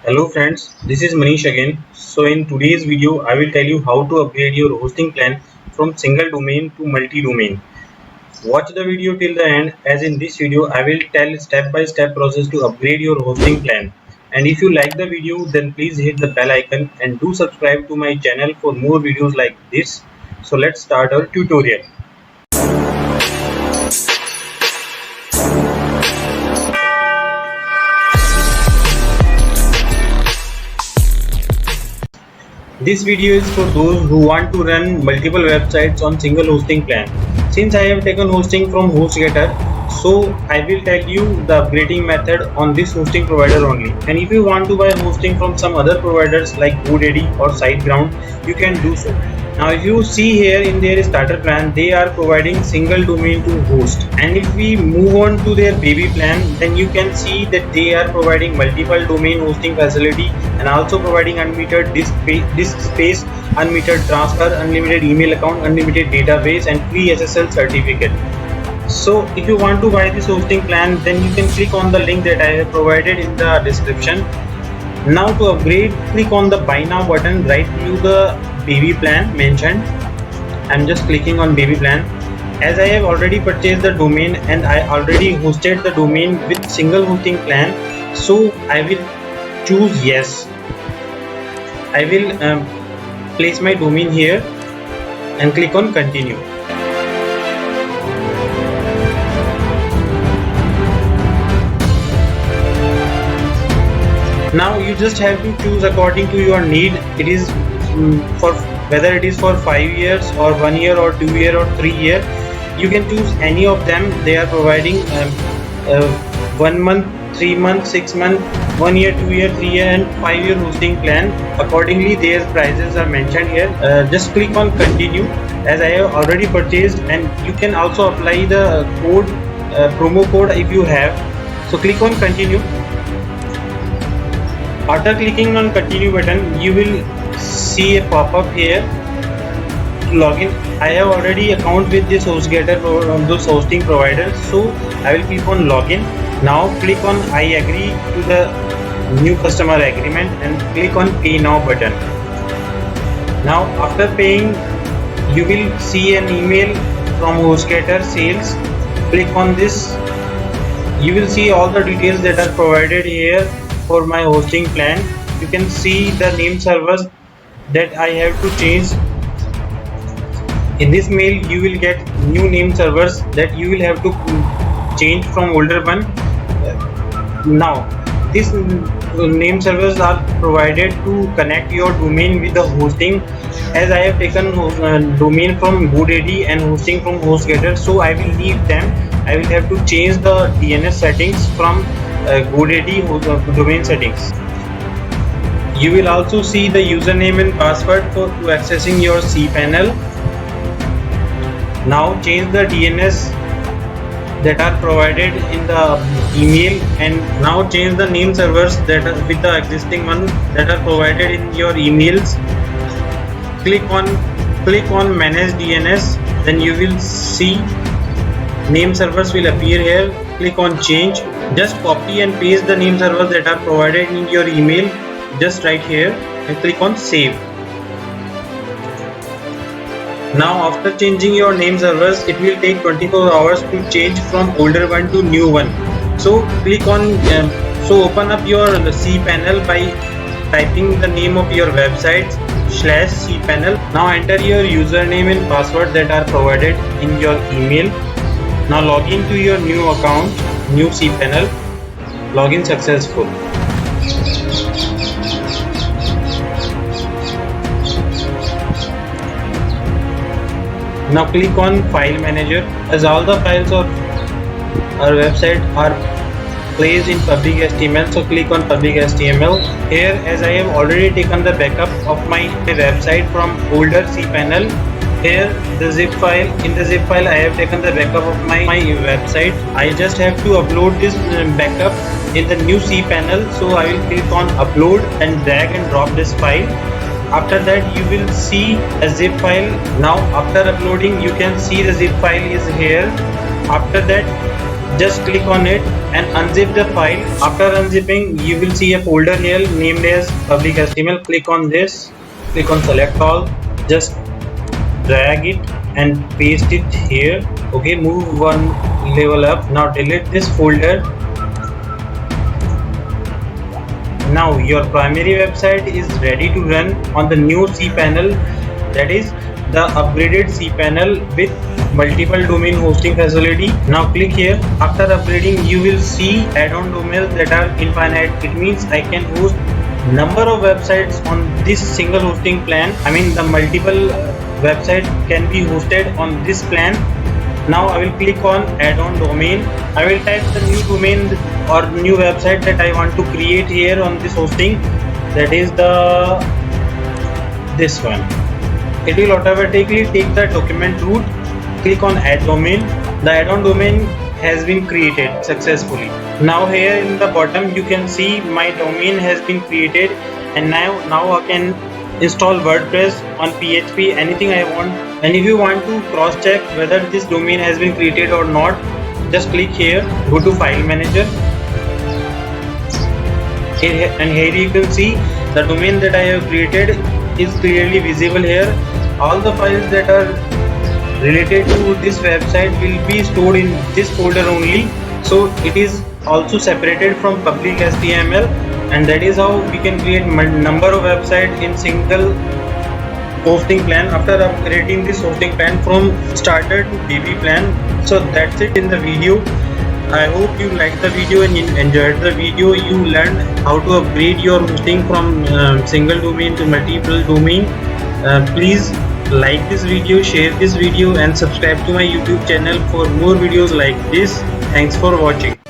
Hello friends, this is Manish again. So in today's video, I will tell you how to upgrade your hosting plan from single domain to multi-domain. Watch the video till the end, as in this video I will tell step-by-step process to upgrade your hosting plan. And if you like the video, then please hit the bell icon and do subscribe to my channel for more videos like this. So let's start our tutorial. This video is for those who want to run multiple websites on single hosting plan. Since I have taken hosting from HostGator, so I will tell you the upgrading method on this hosting provider only. And if you want to buy hosting from some other providers like GoDaddy or SiteGround, you can do so. Now if you see here in their starter plan, they are providing single domain to host. And if we move on to their baby plan, then you can see that they are providing multiple domain hosting facility and also providing unmetered disk space, unmetered transfer, unlimited email account, unlimited database and free SSL certificate. So if you want to buy this hosting plan, then you can click on the link that I have provided in the description. Now to upgrade, click on the buy now button right below the baby plan mentioned. I'm just clicking on baby plan. As I have already purchased the domain and I already hosted the domain with single hosting plan, so I will choose yes. I will place my domain here and click on continue. Now you just have to choose according to your need. It is for whether it is for 5 years or 1 year or 2 year or 3 year. You can choose any of them. They are providing 1 month, 3 months, 6 months, 1 year, 2 year, 3 year and 5 year hosting plan. Accordingly their prices are mentioned here. Just click on continue as I have already purchased, and you can also apply the code promo code if you have. So click on continue. After clicking on continue button, you will see a pop-up here to login. I have already account with this HostGator from those hosting providers, so I will click on login. Now click on I agree to the new customer agreement and click on pay now button. Now after paying, you will see an email from HostGator sales. Click on this. You will see all the details that are provided here for my hosting plan. You can see the name servers that I have to change. In this mail you will get new name servers that you will have to change from older one. Now these name servers are provided to connect your domain with the hosting. As I have taken domain from GoDaddy and hosting from HostGator, so I will leave them. I will have to change the DNS settings from GoDaddy domain settings. You will also see the username and password for accessing your cPanel. Now change the DNS that are provided in the email, and now change the name servers that are with the existing one that are provided in your emails. Click on manage DNS, then you will see name servers will appear here. Click on change. Just copy and paste the name servers that are provided in your email just right here and click on save. Now after changing your name servers, it will take 24 hours to change from older one to new one. So click on open up your cPanel by typing the name of your website /cPanel. Now enter your username and password that are provided in your email. Now log in to your new account, new cPanel. Login successful. Now click on file manager. As all the files of our website are placed in public HTML, so click on public HTML. Here, as I have already taken the backup of my website from older cPanel, here the zip file, in the zip file I have taken the backup of my website. I just have to upload this backup in the new cPanel, so I will click on upload and drag and drop this file. After that you will see a zip file. Now after uploading, you can see the zip file is here. After that just click on it and unzip the file. After unzipping, you will see a folder here named as public HTML. Click on this, click on select all, just drag it and paste it here. Okay, move one level up. Now delete this folder. Now your primary website is ready to run on the new cPanel, that is the upgraded cPanel with multiple domain hosting facility. Now click here. After upgrading, you will see add-on domains that are infinite. It means I can host number of websites on this single hosting plan. I mean the multiple website can be hosted on this plan. Now I will click on add-on domain. I will type the new domain or new website that I want to create here on this hosting, that is this one. It will automatically take the document root. Click on add domain. The add-on domain has been created successfully. Now here in the bottom you can see my domain has been created, and now I can install WordPress on PHP, anything I want. And if you want to cross check whether this domain has been created or not, just click here, go to file manager, and here you can see the domain that I have created is clearly visible here. All the files that are related to this website will be stored in this folder only, so it is also separated from public HTML, and that is how we can create number of websites in single hosting plan after upgrading this hosting plan from starter to DB plan. So that's it in the video. I hope you liked the video and enjoyed the video. You learned how to upgrade your hosting from single domain to multiple domain. Please like this video, share this video, and subscribe to my YouTube channel for more videos like this. Thanks for watching.